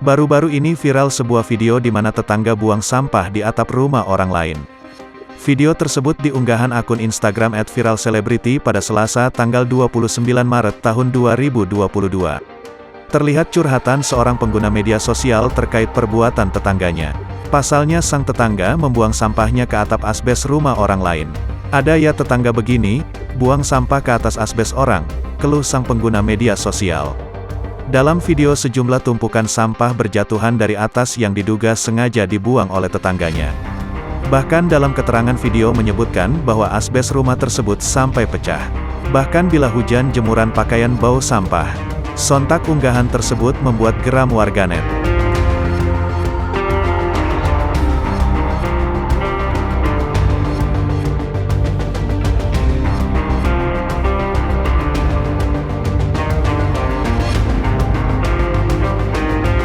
Baru-baru ini viral sebuah video di mana tetangga buang sampah di atap rumah orang lain. Video tersebut diunggahan akun Instagram @viralcelebrity pada Selasa tanggal 29 Maret tahun 2022. Terlihat curhatan seorang pengguna media sosial terkait perbuatan tetangganya. Pasalnya sang tetangga membuang sampahnya ke atap asbes rumah orang lain. "Ada ya tetangga begini, buang sampah ke atas asbes orang," keluh sang pengguna media sosial. Dalam video sejumlah tumpukan sampah berjatuhan dari atas yang diduga sengaja dibuang oleh tetangganya. Bahkan dalam keterangan video menyebutkan bahwa asbes rumah tersebut sampai pecah. Bahkan bila hujan jemuran pakaian bau sampah. Sontak unggahan tersebut membuat geram warganet.